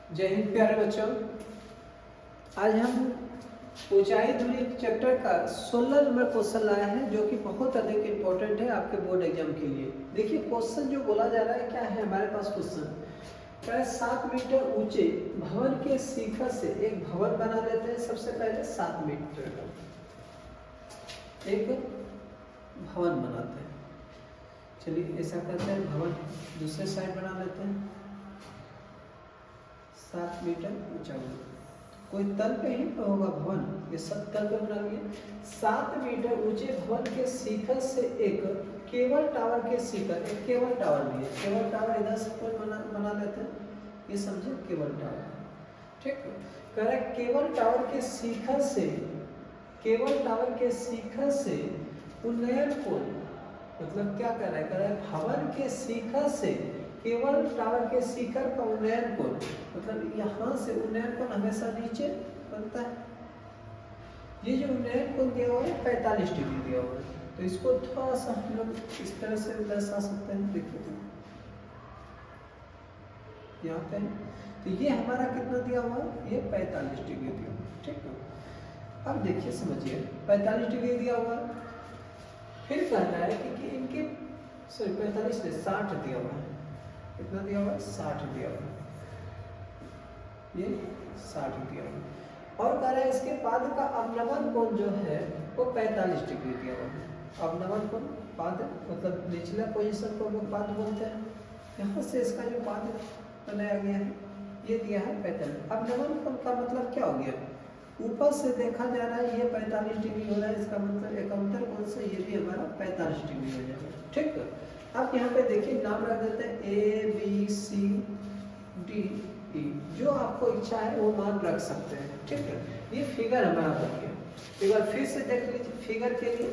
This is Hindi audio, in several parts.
जय हिंद प्यारे बच्चों। आज हम ऊंचाई दूरी चैप्टर का 16 नंबर क्वेश्चन लाए हैं जो कि बहुत अधिक इम्पोर्टेंट है आपके बोर्ड एग्जाम के लिए। देखिए क्वेश्चन जो बोला जा रहा है क्या है हमारे पास क्वेश्चन क्या है। 7 मीटर ऊंचे भवन के शिखर से एक भवन बना लेते हैं। सबसे पहले 7 मीटर का एक भवन बनाते हैं। चलिए ऐसा करते हैं, भवन दूसरे साइड बना लेते हैं। 7 मीटर ऊंचा होगा, कोई तल पे ही तो होगा भवन, ये सब तल पे बना लिए। 7 मीटर ऊंचे भवन के शिखर से एक केबल टावर के शिखर, एक केबल टावर भी है। केबल टावर इधर से कोई बना लेते हैं, ये समझे केबल टावर। ठीक है, कह रहा है केबल टावर के शिखर से, केबल टावर के शिखर से उन्नयन कोण, मतलब क्या कर रहा है, कह रहा है भवन के शिखर से केबल टावर के शिखर का उन्नयन कोण, मतलब यहाँ से उन्नयन कोण हमेशा नीचे बनता है। ये जो उन्नयन कोण दिया हुआ है 45 डिग्री दिया हुआ है, तो इसको थोड़ा सा हम लोग इस तरह से दर्शा सकते हैं। देखिए तो यहाँ पे, तो ये हमारा कितना दिया हुआ है, ये 45 डिग्री दिया हुआ है। ठीक है, अब देखिए समझिए 45 डिग्री दिया हुआ है। फिर कहना है कि इनके 45 से 60 दिया हुआ है। कितना दिया हुआ है, 60 दिया हुआ है, ये 60 दिया हुआ है। और कह रहा है इसके पाद का अवनमन कोण जो है वो 45 डिग्री दिया हुआ है। अवनमन कोण, पाद मतलब निचला पोजीशन को लोग पाद बोलते हैं। यहाँ से इसका जो पाद बनाया गया है ये दिया है 45। अवनमन कोण का मतलब क्या हो गया, ऊपर से देखा जा रहा है ये 45 डिग्री हो रहा है, इसका मतलब एकांतर कोण से ये भी हमारा 45 डिग्री हो जाएगा। ठीक है, अब यहाँ पे देखिए नाम रख देते हैं A B C D E, जो आपको इच्छा है वो मान रख सकते हैं। ठीक है, ये फिगर हमारा बन गया। एक बार फिर से देख लीजिए फिगर के लिए,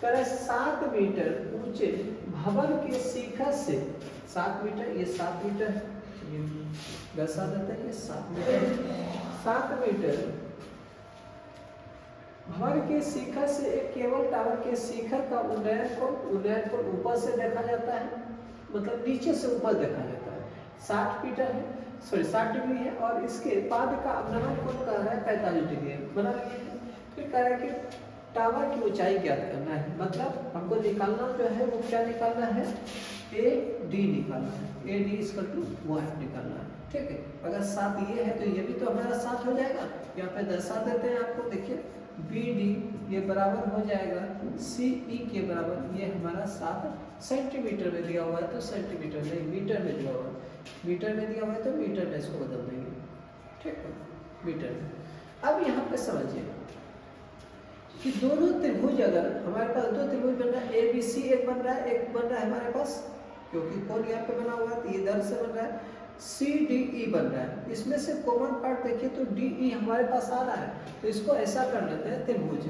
करें 7 मीटर ऊंचे भवन के शिखर से, 7 मीटर, ये 7 मीटर है, ये दर्शा देते हैं, ये 7 मीटर, 7 मीटर भवन के शिखर से एक केबल टावर के शिखर का उन्नयन कोण ऊपर से देखा जाता है, मतलब नीचे से ऊपर देखा जाता है। 60 मीटर है, सॉरी 60 डिग्री है, और इसके पाद का अवनमन कोण कह रहा है 45 डिग्री है, बना लिए हैं। फिर कह रहा है कि टावर की ऊंचाई ज्ञात करना है, मतलब हमको निकालना जो है वो क्या निकालना है, ए डी निकालना है, ए डी इक्वल टू 1 निकालना है। ठीक है, अगर 7 ये है तो ये भी तो हमारा 7 हो जाएगा। यहाँ पे दर्शा देते हैं आपको, देखिए बी डी ये बराबर हो जाएगा सी ई के बराबर, ये हमारा 7 सेंटीमीटर में दिया हुआ है, तो सेंटीमीटर नहीं मीटर में दिया हुआ है, मीटर में दिया हुआ है तो मीटर में इसको बदल देंगे। ठीक है, मीटर में। अब यहाँ पे समझिए कि दोनों त्रिभुज, अगर हमारे पास 2 त्रिभुज बन रहा है, ए बी सी एक बन रहा है, एक बन रहा है हमारे पास, क्योंकि कोण यहाँ पे बना हुआ है तो ये इधर से बन रहा है, सी डी ई बन रहा है। इसमें से कॉमन पार्ट देखिए तो डी ई हमारे पास आ रहा है, तो इसको ऐसा कर लेते हैं त्रिभुज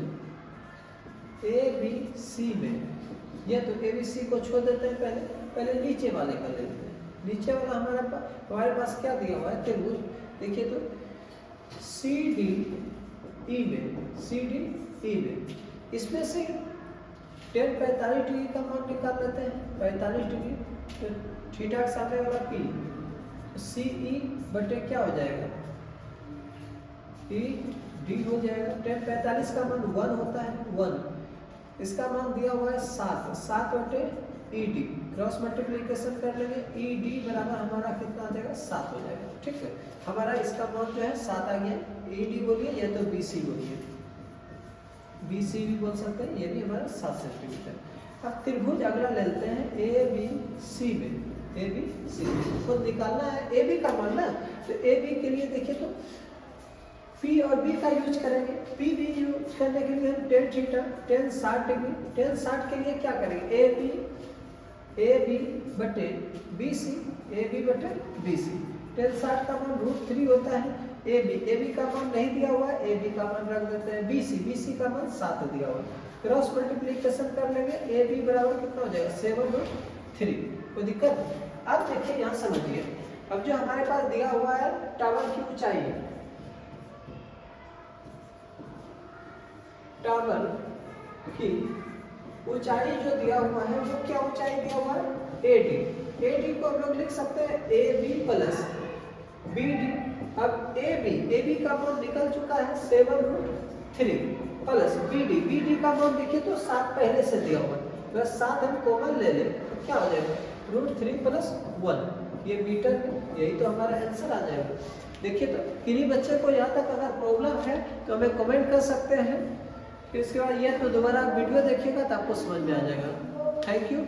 ए बी सी में, ये तो ए बी सी को छोड़ देते हैं, पहले नीचे वाले कर लेते हैं। नीचे वाला हमारे पास क्या दिया हुआ है, त्रिभुज देखिए तो सी डी ई में, सी डी ई में, इसमें से tan 45 डिग्री का मान निकाल लेते हैं। 45 डिग्री तो थीटा के सामने वाला पी, सी ई बटे क्या हो जाएगा, ई डी हो जाएगा। tan 45 का मान 1 होता है, 1, इसका मान दिया हुआ है 7 बटे ई डी, क्रॉस मल्टीप्लिकेशन कर लेंगे, ई डी बराबर हमारा कितना आ जाएगा, 7 हो जाएगा। ठीक है, हमारा इसका मान जो है 7 आ गया। ई डी बोलिए या तो बी सी बोलिए, बी सी भी बोल सकते हैं, ये भी हमारा 7 सेंटीमीटर। अब त्रिभुज अगला लेते हैं ए बी सी में, ए बी सी को निकालना है ए बी का मान ना, तो ए बी के लिए देखिए तो P और B का यूज करेंगे। P भी यूज करने के लिए हम tan theta, tan 60 degree, tan 60 के लिए क्या करेंगे, ए बी बटे बी सी, ए बी बटे बी सी। tan 60 का मान √3 होता है। ए बी का मान नहीं दिया हुआ है, ए बी का मान रख देते हैं बी सी का मान 7 दिया हुआ है। क्रॉस मल्टीप्लिकेशन कर लेंगे, ए बी बराबर कितना हो जाएगा, 7/3। कोई दिक्कत। अब देखिए यहाँ समझिए, अब जो हमारे पास दिया हुआ है टावर की ऊंचाई है, टावर की ऊंचाई जो दिया हुआ है वो क्या ऊंचाई दिया हुआ है, ए डी। ए डी को हम लोग लिख सकते हैं A B plus B D. अब ए बी का मान निकल चुका है 7√3 प्लस बी डी का मान देखिए तो 7 पहले से दिया हुआ है, बस 7 हम कॉमन ले लें तो क्या हो जाएगा √3 + 1, ये मीटर है, यही तो हमारा आंसर आ जाएगा। देखिए तो किन्हीं बच्चे को यहाँ तक अगर प्रॉब्लम है तो हमें कमेंट कर सकते हैं, फिर इसके बाद ये तो दोबारा वीडियो देखिएगा तो आपको समझ में आ जाएगा। Thank you.